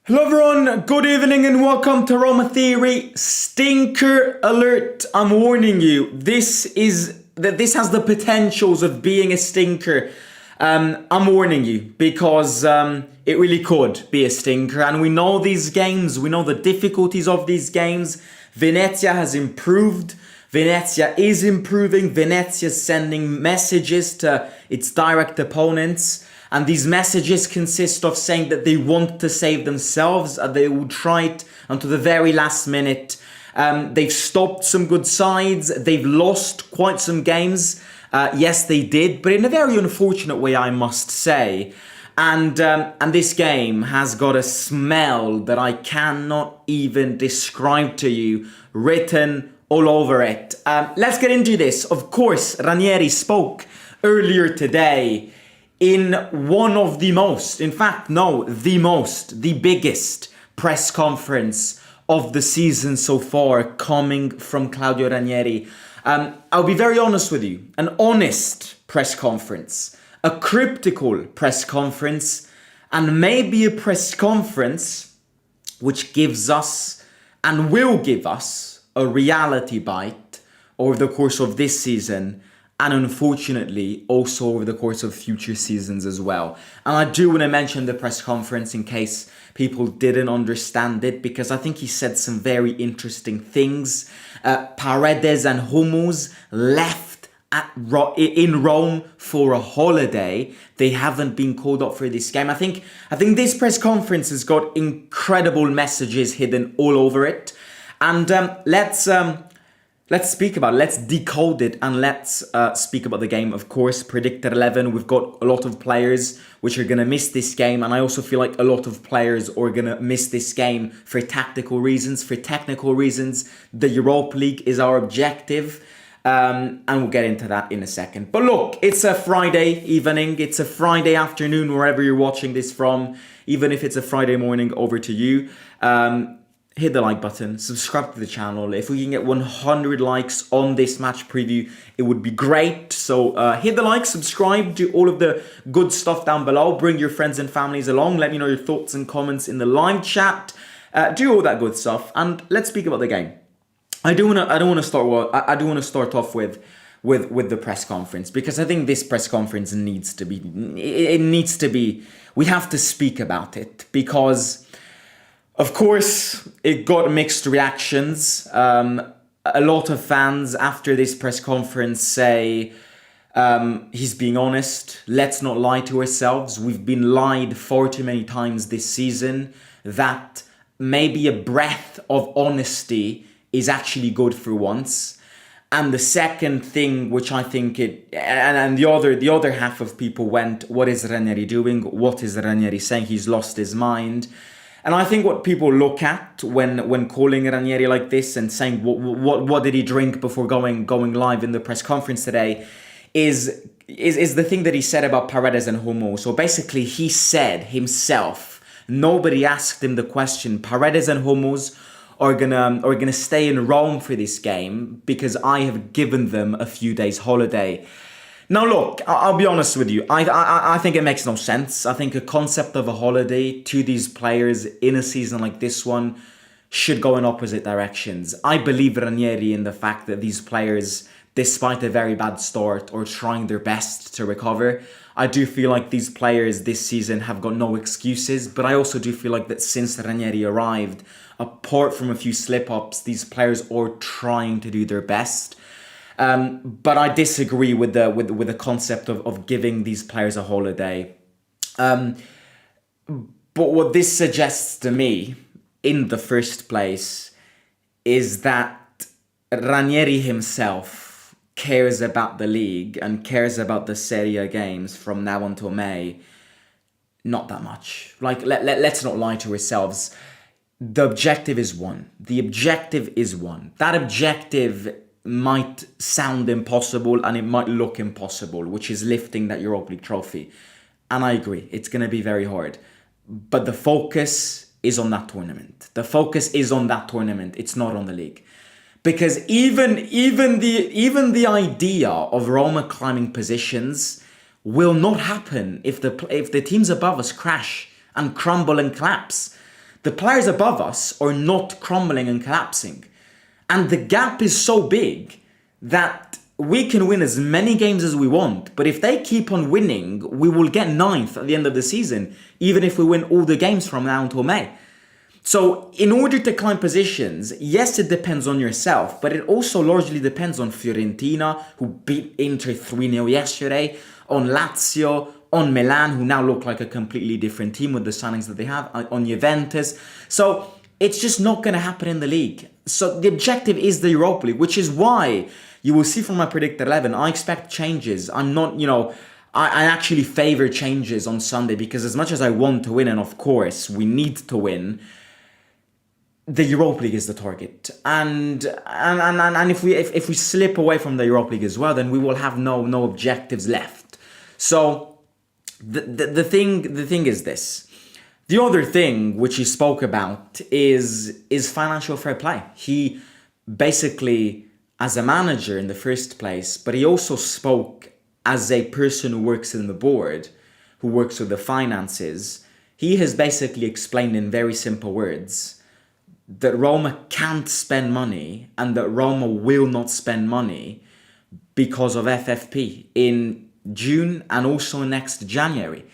Hello everyone, good evening and welcome to Roma Theory. Stinker alert, I'm warning you, this has the potentials of being a stinker. I'm warning you because it really could be a stinker, and we know these games, we know the difficulties of these games. Venezia has improved, Venezia is improving, Venezia is sending messages to its direct opponents. And these messages consist of saying that they want to save themselves, they will try it until the very last minute. They've stopped some good sides, they've lost quite some games. Yes, they did, but in a very unfortunate way, I must say. And this game has got a smell that I cannot even describe to you, written all over it. Let's get into this. Of course, Ranieri spoke earlier today in one of the most, in fact, no, the biggest press conference of the season so far, coming from Claudio Ranieri. I'll be very honest with you, an honest press conference, a cryptical press conference, and maybe a press conference which gives us and will give us a reality bite over the course of this season, and unfortunately also over the course of future seasons as well. And I do want to mention the press conference in case people didn't understand it, because I think he said some very interesting things. Paredes and Hummels left in Rome for a holiday. They haven't been called up for this game. I think this press conference has got incredible messages hidden all over it. And let's speak about it, let's decode it, and let's speak about the game. Of course, predicted 11, we've got a lot of players which are going to miss this game, and I also feel like a lot of players are going to miss this game for tactical reasons, for technical reasons. The Europa League is our objective, and we'll get into that in a second. But look, it's a Friday evening, it's a Friday afternoon, wherever you're watching this from, even if it's a Friday morning, over to you. Hit the like button, subscribe to the channel. If we can get 100 likes on this match preview, it would be great. So hit the like, subscribe, do all of the good stuff down below. Bring your friends and families along. Let me know your thoughts and comments in the live chat. Do all that good stuff, and let's speak about the game. I do want to start off with the press conference, because I think this press conference needs to be. We have to speak about it, because of course, it got mixed reactions. A lot of fans after this press conference say he's being honest. Let's not lie to ourselves. We've been lied far too many times this season, that maybe a breath of honesty is actually good for once. And the second thing, which I think the other half of people went, what is Ranieri doing? What is Ranieri saying? He's lost his mind. And I think what people look at when calling Ranieri like this and saying what did he drink before going live in the press conference today is the thing that he said about Paredes and Hummels. So basically he said himself, nobody asked him the question, Paredes and Hummels are gonna stay in Rome for this game because I have given them a few days holiday. Now look, I'll be honest with you, I think it makes no sense. I think a concept of a holiday to these players in a season like this one should go in opposite directions. I believe Ranieri in the fact that these players, despite a very bad start, are trying their best to recover. I do feel like these players this season have got no excuses, but I also do feel like that since Ranieri arrived, apart from a few slip-ups, these players are trying to do their best. But I disagree with the concept of giving these players a holiday. But what this suggests to me, in the first place, is that Ranieri himself cares about the league and cares about the Serie A games from now until May. Not that much. Like, let's not lie to ourselves. The objective is one. The objective is one. That objective might sound impossible and it might look impossible, which is lifting that Europa League trophy. And I agree, it's going to be very hard. But the focus is on that tournament. The focus is on that tournament. It's not on the league. Because even the idea of Roma climbing positions will not happen if the teams above us crash and crumble and collapse. the players above us are not crumbling and collapsing. And the gap is so big that we can win as many games as we want, but if they keep on winning, we will get ninth at the end of the season, even if we win all the games from now until May. So in order to climb positions, yes, it depends on yourself, but it also largely depends on Fiorentina, who beat Inter 3-0 yesterday, on Lazio, on Milan, who now look like a completely different team with the signings that they have, on Juventus. So it's just not going to happen in the league. So the objective is the Europa League, which is why you will see from my predicted 11, I expect changes. I'm not, I actually favor changes on Sunday, because as much as I want to win, and of course we need to win, the Europa League is the target, and if we slip away from the Europa League as well, then we will have no objectives left. So the thing is this. The other thing which he spoke about is financial fair play. He basically, as a manager in the first place, but he also spoke as a person who works in the board, who works with the finances. He has basically explained in very simple words that Roma can't spend money and that Roma will not spend money because of FFP in June and also next January.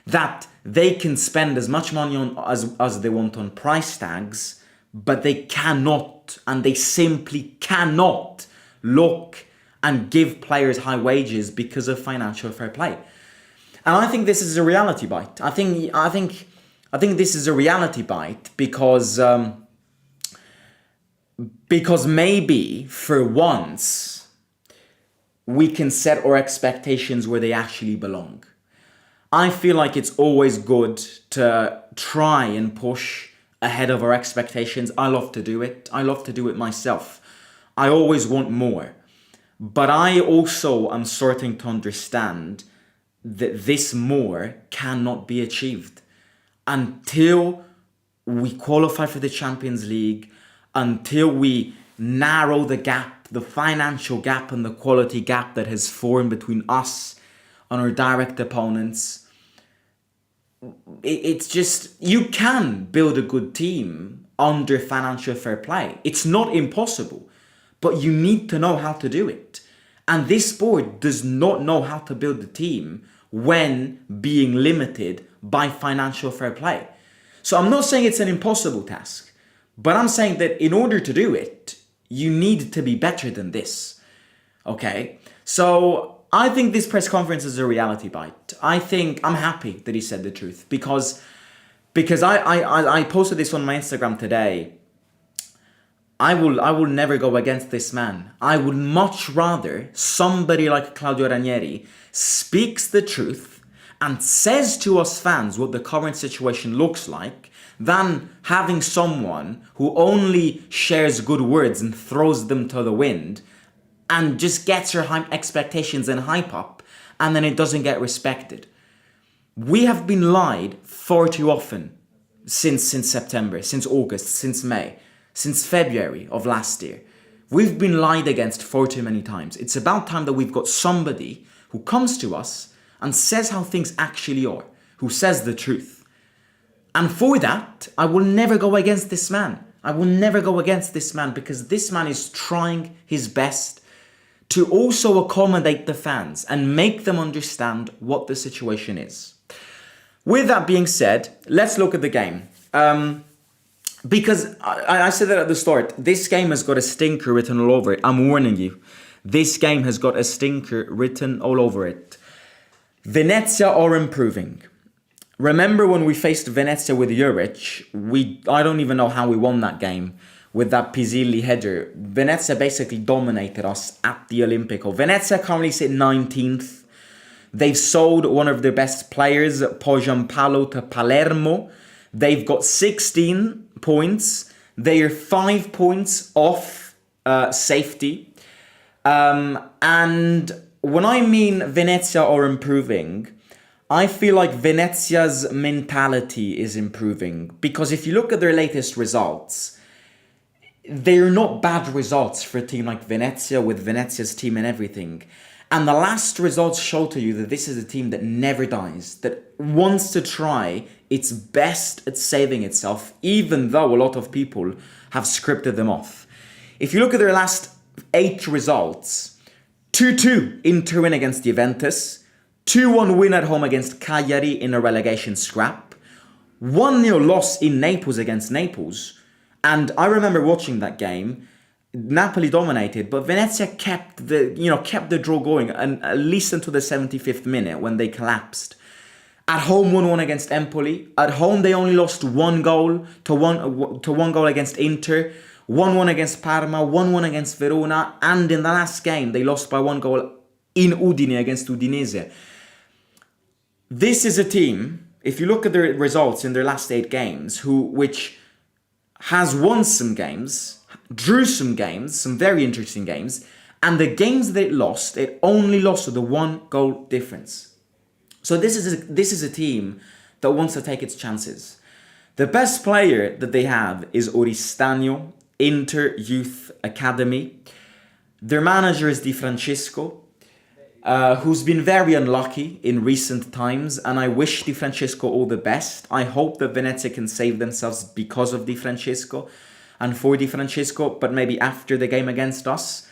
That they can spend as much money on as they want on price tags, but they cannot, and they simply cannot look and give players high wages because of financial fair play. And I think this is a reality bite. I think this is a reality bite because maybe for once we can set our expectations where they actually belong. I feel like it's always good to try and push ahead of our expectations. I love to do it. I love to do it myself. I always want more. But I also am starting to understand that this more cannot be achieved until we qualify for the Champions League, until we narrow the gap, the financial gap and the quality gap that has formed between us and our direct opponents. It's just, you can build a good team under financial fair play. It's not impossible, but you need to know how to do it. And this board does not know how to build a team when being limited by financial fair play. So I'm not saying it's an impossible task, but I'm saying that in order to do it, you need to be better than this. Okay? So I think this press conference is a reality bite. I'm happy that he said the truth because I posted this on my Instagram today. I will never go against this man. I would much rather somebody like Claudio Ranieri speaks the truth and says to us fans what the current situation looks like than having someone who only shares good words and throws them to the wind and just gets her expectations and hype up, and then it doesn't get respected. We have been lied far too often since September, since August, since May, since February of last year. We've been lied against far too many times. It's about time that we've got somebody who comes to us and says how things actually are, who says the truth. And for that, I will never go against this man. I will never go against this man because this man is trying his best to also accommodate the fans and make them understand what the situation is. With that being said, let's look at the game. Because I said that at the start, this game has got a stinker written all over it. I'm warning you. This game has got a stinker written all over it. Venezia are improving. Remember when we faced Venezia with Juric, I don't even know how we won that game with that Pisilli header. Venezia basically dominated us at the Olimpico. Venezia currently sit 19th. They've sold one of their best players, Pojampalo, to Palermo. They've got 16 points. They are 5 points off safety. And when I mean Venezia are improving, I feel like Venezia's mentality is improving. Because if you look at their latest results, they're not bad results for a team like Venezia with Venezia's team and everything. And the last results show to you that this is a team that never dies, that wants to try its best at saving itself, even though a lot of people have scripted them off. If you look at their last 8 results, 2-2 Inter win against Juventus, 2-1 win at home against Cagliari in a relegation scrap, 1-0 loss in Naples against Naples. And I remember watching that game. Napoli dominated, but Venezia kept the draw going, and at least until the 75th minute when they collapsed. At home, 1-1 against Empoli. At home, they only lost 1 goal to one goal against Inter, 1-1 against Parma, 1-1 against Verona, and in the last game, they lost by 1 goal in Udine against Udinese. This is a team, if you look at their results in their last 8 games, which has won some games, drew some games, some very interesting games, and the games that it only lost with a 1 goal difference. So this is a team that wants to take its chances. The best player that they have is Oristano, Inter Youth Academy. Their manager is Di Francesco, who's been very unlucky in recent times, and I wish Di Francesco all the best. I hope that Venezia can save themselves because of Di Francesco and for Di Francesco, but maybe after the game against us.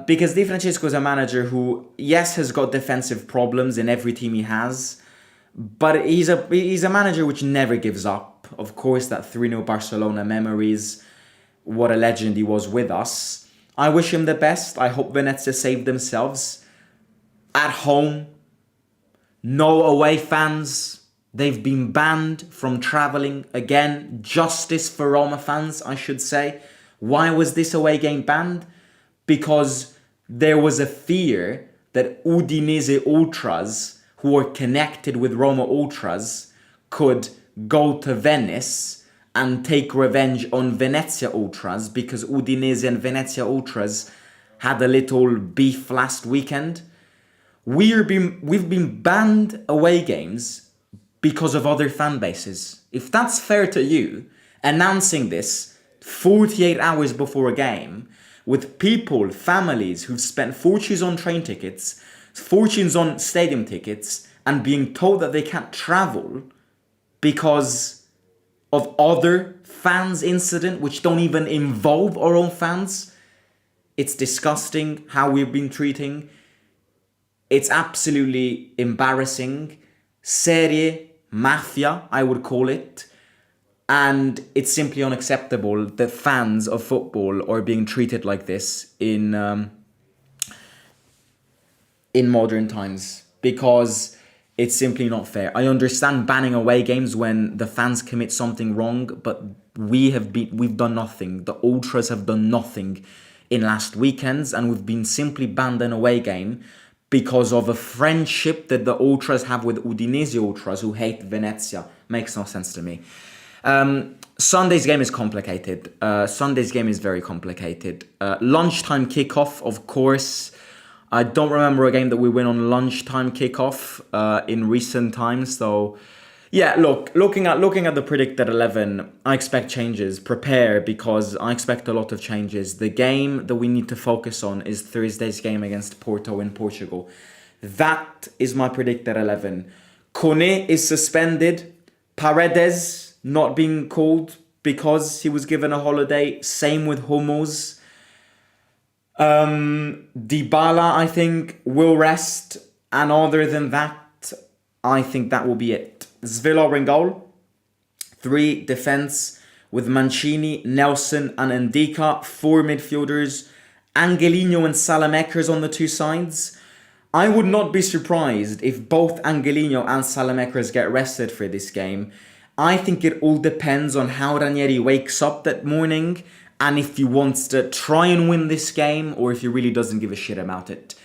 Because Di Francesco is a manager who, yes, has got defensive problems in every team he has, but he's a manager which never gives up. Of course, that 3-0 Barcelona memories, what a legend he was with us. I wish him the best. I hope Venezia save themselves. At home, no away fans. They've been banned from travelling again. Justice for Roma fans, I should say. Why was this away game banned? Because there was a fear that Udinese ultras, who are connected with Roma ultras, could go to Venice and take revenge on Venezia ultras, because Udinese and Venezia ultras had a little beef last weekend. We've been banned away games because of other fan bases. If that's fair to you, announcing this 48 hours before a game, with people, families who've spent fortunes on train tickets, fortunes on stadium tickets, and being told that they can't travel because of other fans' incident, which don't even involve our own fans, it's disgusting how we've been treating. It's absolutely embarrassing. Serie mafia, I would call it. And it's simply unacceptable that fans of football are being treated like this in modern times, because it's simply not fair. I understand banning away games when the fans commit something wrong, but we've done nothing. The ultras have done nothing in last weekends, and we've been simply banned an away game because of a friendship that the ultras have with Udinese ultras who hate Venezia. Makes no sense to me. Sunday's game is complicated. Sunday's game is very complicated. Lunchtime kickoff, of course. I don't remember a game that we win on lunchtime kickoff in recent times. So, yeah, looking at the predicted 11, I expect changes. Prepare, because I expect a lot of changes. The game that we need to focus on is Thursday's game against Porto in Portugal. That is my predicted 11. Kone is suspended. Paredes not being called because he was given a holiday. Same with Hummels. Dybala, I think, will rest. And other than that, I think that will be it. Svillar in goal. 3 defense with Mancini, Nelson and Ndika. 4 midfielders. Angelino and Salamakers on the 2 sides. I would not be surprised if both Angelino and Salamakers get rested for this game. I think it all depends on how Ranieri wakes up that morning, and if he wants to try and win this game, or if he really doesn't give a shit about it.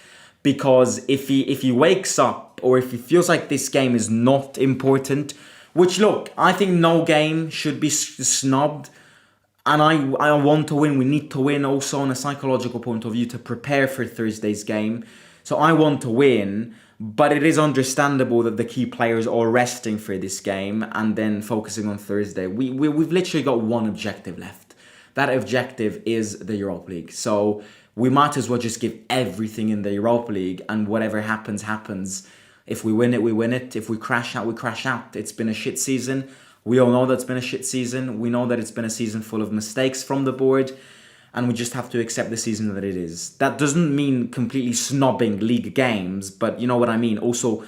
Because if he wakes up, or if he feels like this game is not important, which, look, I think no game should be snubbed, and I want to win. We need to win also on a psychological point of view to prepare for Thursday's game. So I want to win, but it is understandable that the key players are resting for this game and then focusing on Thursday. We've literally got one objective left. That objective is the Europa League. So we might as well just give everything in the Europa League, and whatever happens, happens. If we win it, we win it. If we crash out, we crash out. It's been a shit season. We all know that's been a shit season. We know that it's been a season full of mistakes from the board, and we just have to accept the season that it is. That doesn't mean completely snobbing league games, but you know what I mean. Also,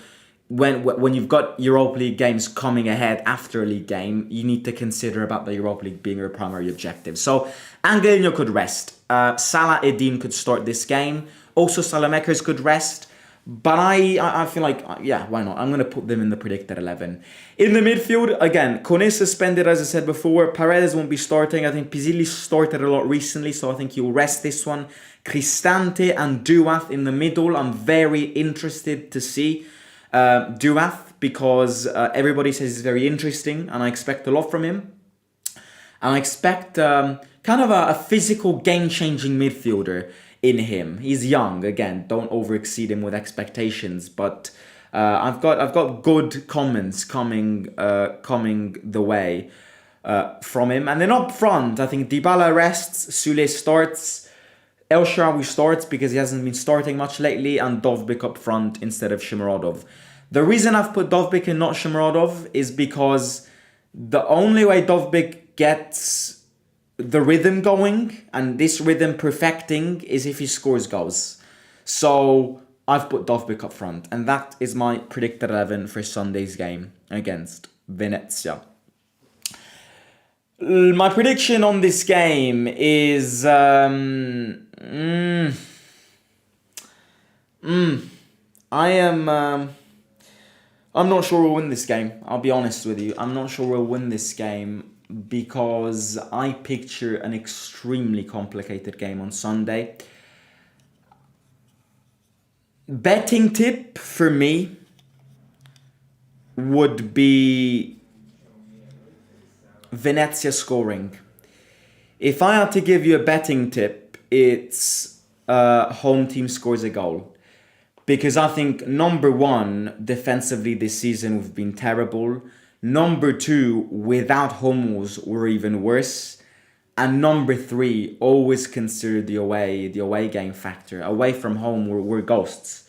when you've got Europa League games coming ahead after a league game, you need to consider about the Europa League being your primary objective. So Angelino could rest. Salah Eddin could start this game. Also Salamakers could rest. But I feel like, yeah, why not? I'm going to put them in the predicted 11. In the midfield, again, Kone suspended, as I said before. Paredes won't be starting. I think Pizzilli started a lot recently, so I think he'll rest this one. Cristante and Duath in the middle. I'm very interested to see Duath, because everybody says he's very interesting, and I expect a lot from him. And I expect kind of a physical, game-changing midfielder in him. He's young, again, don't over-exceed him with expectations, but I've got good comments coming the way from him. And then up front, I think Dybala rests, Sule starts, El Shaarawy starts because he hasn't been starting much lately, and Dovbyk up front instead of Shomurodov. The reason I've put Dovbyk and not Shomurodov is because the only way Dovbyk gets the rhythm going, and this rhythm perfecting, is if he scores goals. So I've put Dovbyk up front, and that is my predicted 11 for Sunday's game against Venezia. My prediction on this game is I'm not sure we'll win this game. I'll be honest with you. I'm not sure we'll win this game because I picture an extremely complicated game on Sunday. Betting tip for me would be Venezia scoring. If I had to give you a betting tip, it's home team scores a goal. Because I think, number one, defensively this season we've been terrible. Number two, without Hummels, we're even worse. And number three, always consider the away game factor. Away from home, we're ghosts.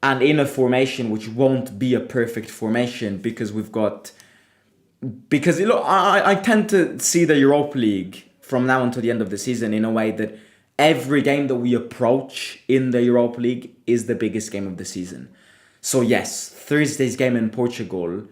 And in a formation which won't be a perfect formation because we've got... Because, look, I tend to see the Europa League from now until the end of the season in a way that every game that we approach in the Europa League is the biggest game of the season. So yes, Thursday's game in Portugal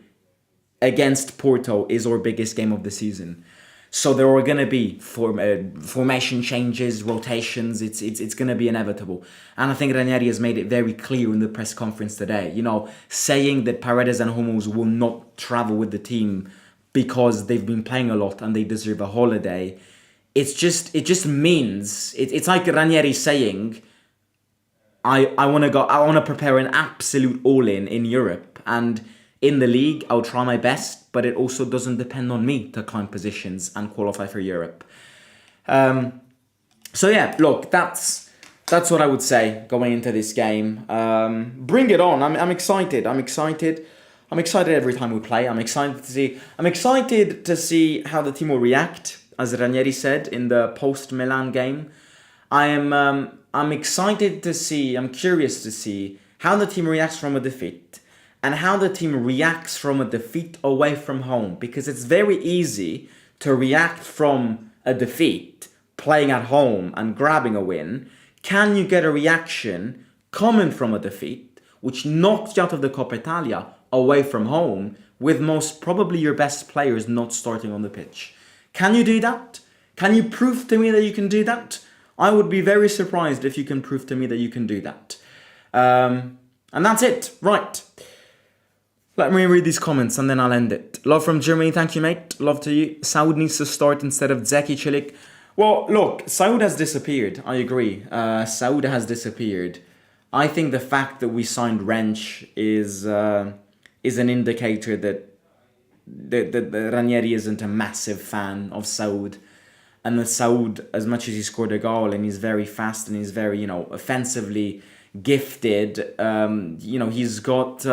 against Porto is our biggest game of the season. So there are going to be formation changes, rotations. It's going to be inevitable. And I think Ranieri has made it very clear in the press conference today, saying that Paredes and Hummels will not travel with the team because they've been playing a lot and they deserve a holiday. It just means it's like Ranieri saying, I want to prepare an absolute all-in Europe, and in the league I'll try my best, but it also doesn't depend on me to climb positions and qualify for Europe. So yeah, look, that's what I would say going into this game. Bring it on! I'm excited. I'm excited every time we play. I'm excited to see how the team will react. As Ranieri said in the post-Milan game, I'm excited to see, I'm curious to see how the team reacts from a defeat and how the team reacts from a defeat away from home. Because it's very easy to react from a defeat, playing at home and grabbing a win. Can you get a reaction coming from a defeat, which knocked you out of the Coppa Italia away from home, with most probably your best players not starting on the pitch? Can you do that? Can you prove to me that you can do that? I would be very surprised if you can prove to me that you can do that. And that's it. Right. Let me read these comments and then I'll end it. Love from Germany. Thank you, mate. Love to you. Saud needs to start instead of Zeki Çelik. Well, look, Saud has disappeared. I agree. Saud has disappeared. I think the fact that we signed Wrench is an indicator that Ranieri isn't a massive fan of Saud, and that Saud, as much as he scored a goal and he's very fast and he's very offensively gifted, he's got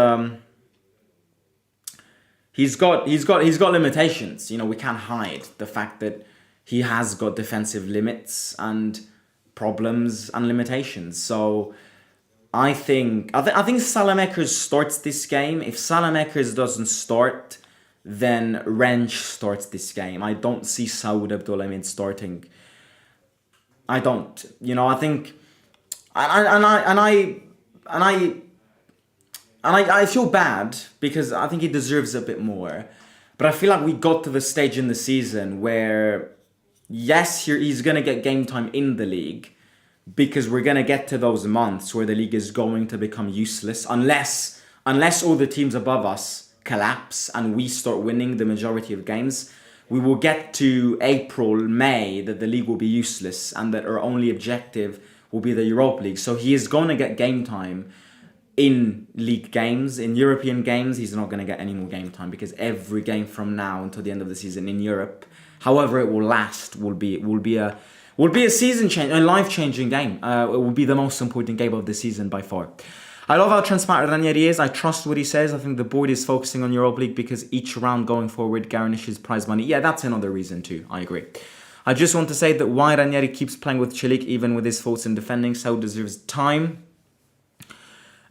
limitations. We can't hide the fact that he has got defensive limits, and problems and limitations. So I think Salamakers starts this game. If Salamakers doesn't start, then Rensch starts this game. I don't see Saud Abdulhamid starting. I don't. You know, I think, I feel bad because I think he deserves a bit more. But I feel like we got to the stage in the season where, yes, he's going to get game time in the league, because we're going to get to those months where the league is going to become useless unless all the teams above us collapse and we start winning the majority of games. We will get to April, May, that the league will be useless and that our only objective will be the Europa League. So he is going to get game time in league games. In European games, he's not going to get any more game time, because every game from now until the end of the season in Europe, however it will last, will be a season change, a life-changing game. It will be the most important game of the season by far. I love how transparent Ranieri is. I trust what he says. I think the board is focusing on Europa League because each round going forward garnishes prize money. Yeah, that's another reason too. I agree. I just want to say that why Ranieri keeps playing with Celik, even with his faults in defending, so deserves time.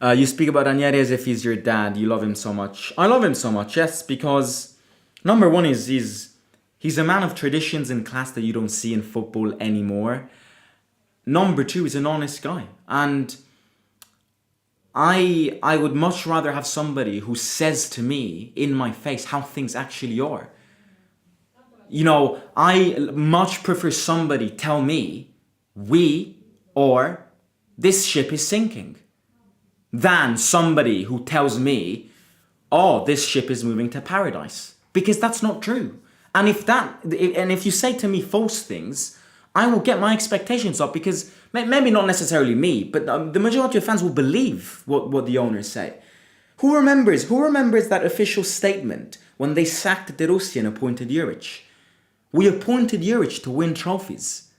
You speak about Ranieri as if he's your dad. You love him so much. I love him so much, yes, because number one is he's a man of traditions and class that you don't see in football anymore. Number two, he's an honest guy. And I would much rather have somebody who says to me in my face how things actually are. You know, I much prefer somebody tell me this ship is sinking, than somebody who tells me, oh, this ship is moving to paradise. Because that's not true. And if you say to me false things, I will get my expectations up, because maybe not necessarily me, but the majority of fans will believe what the owners say. Who remembers that official statement when they sacked De Rossi and appointed Juric? We appointed Juric to win trophies.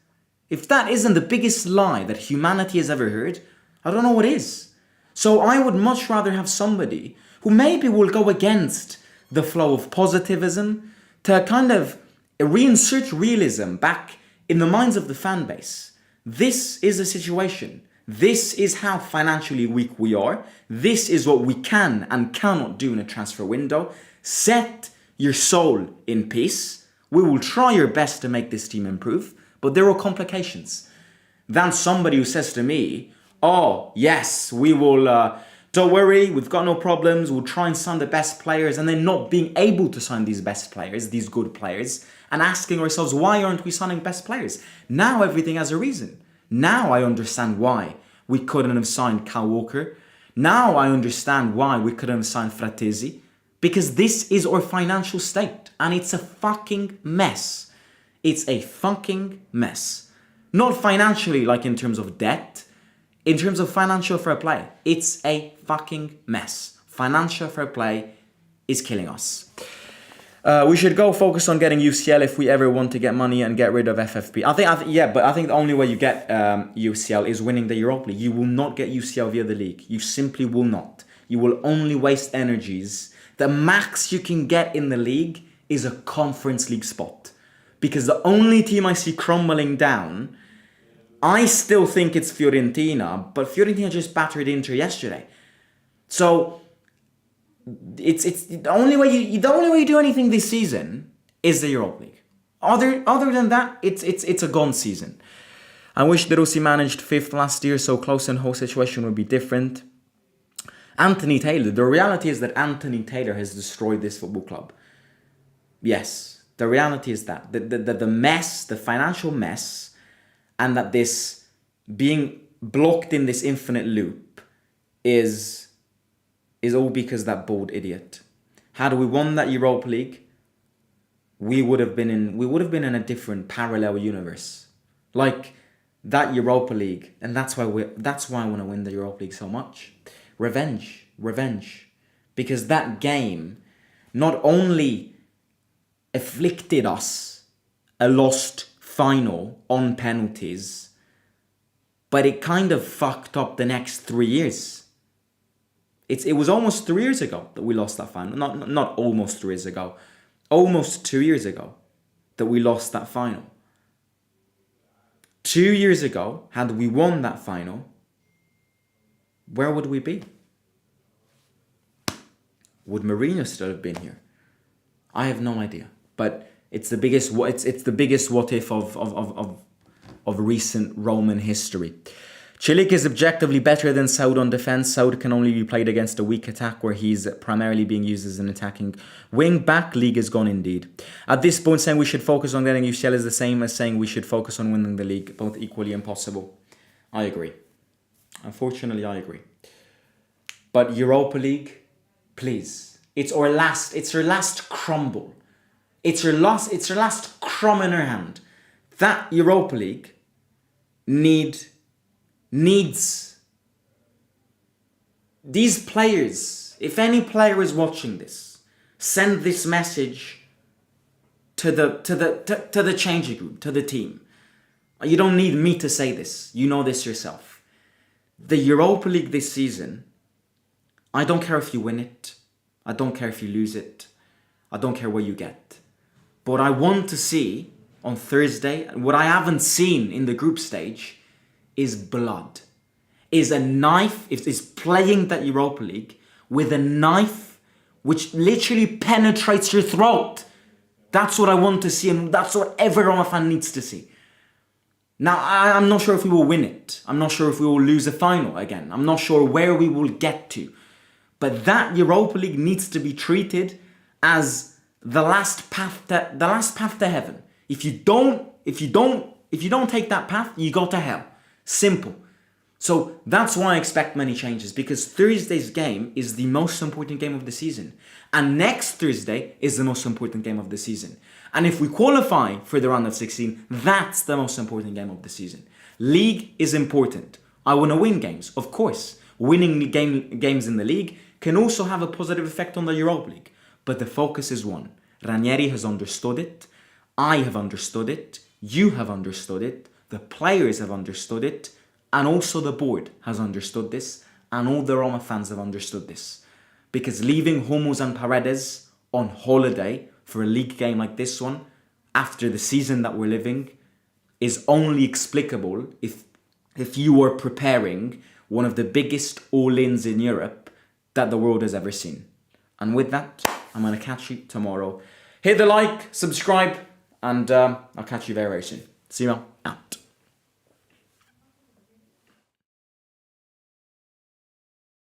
If that isn't the biggest lie that humanity has ever heard, I don't know what is. So I would much rather have somebody who maybe will go against the flow of positivism to kind of reinsert realism back in the minds of the fan base. This is a situation. This is how financially weak we are. This is what we can and cannot do in a transfer window. Set your soul in peace. We will try our best to make this team improve, but there are complications. Than somebody who says to me, oh, yes, we will, don't worry, we've got no problems, we'll try and sign the best players, and then not being able to sign these best players, these good players, and asking ourselves, why aren't we signing best players? Now everything has a reason. Now I understand why we couldn't have signed Kyle Walker. Now I understand why we couldn't have signed Fratesi. Because this is our financial state, and it's a fucking mess. It's a fucking mess. Not financially, like in terms of debt, in terms of financial fair play, it's a fucking mess. Financial fair play is killing us. We should go focus on getting UCL if we ever want to get money and get rid of FFP. I think the only way you get UCL is winning the Europa League. You will not get UCL via the league. You simply will not. You will only waste energies. The max you can get in the league is a Conference League spot. Because the only team I see crumbling down, I still think it's Fiorentina, but Fiorentina just battered Inter yesterday. So it's the only way you do anything this season is the Europa League. Other than that, it's a gone season. I wish De Rossi managed 5th last year, so close and whole situation would be different. Anthony Taylor. The reality is that Anthony Taylor has destroyed this football club. Yes, the reality is that the mess, the financial mess, and that this being blocked in this infinite loop is all because that bald idiot. Had we won that Europa League, we would have been in a different parallel universe. Like that Europa League, and that's why I want to win the Europa League so much. Revenge. Because that game not only afflicted us a lost final on penalties, but it kind of fucked up the next 3 years. It was almost 3 years ago that we lost that final. Not almost 3 years ago. Almost 2 years ago that we lost that final. 2 years ago, had we won that final, where would we be? Would Mourinho still have been here? I have no idea. But it's the biggest what if of recent Roman history. Cilic is objectively better than Saud on defence. Saud can only be played against a weak attack where he's primarily being used as an attacking wing back. League is gone indeed. At this point, saying we should focus on getting UCL is the same as saying we should focus on winning the league. Both equally impossible. I agree. Unfortunately, I agree. But Europa League, please. It's our last crumble. It's her last crumb in her hand. That Europa League needs these players. If any player is watching this, send this message to the changing room, to the team. You don't need me to say this. You know this yourself. The Europa League this season, I don't care if you win it. I don't care if you lose it. I don't care what you get. But I want to see on Thursday, what I haven't seen in the group stage is blood. Is a knife, is playing that Europa League with a knife which literally penetrates your throat. That's what I want to see, and that's what every Roma fan needs to see. Now, I'm not sure if we will win it. I'm not sure if we will lose a final again. I'm not sure where we will get to. But that Europa League needs to be treated as the last path to heaven. If you don't take that path, you go to hell. Simple. So that's why I expect many changes, because Thursday's game is the most important game of the season. And next Thursday is the most important game of the season. And if we qualify for the round of 16, that's the most important game of the season. League is important. I want to win games, of course. Winning games in the league can also have a positive effect on the Europa League. But the focus is one. Ranieri has understood it. I have understood it. You have understood it. The players have understood it. And also the board has understood this. And all the Roma fans have understood this. Because leaving Hummels and Paredes on holiday for a league game like this one, after the season that we're living, is only explicable if you are preparing one of the biggest all-ins in Europe that the world has ever seen. And with that, I'm going to catch you tomorrow. Hit the like, subscribe, and I'll catch you very, very soon. See you all. Out.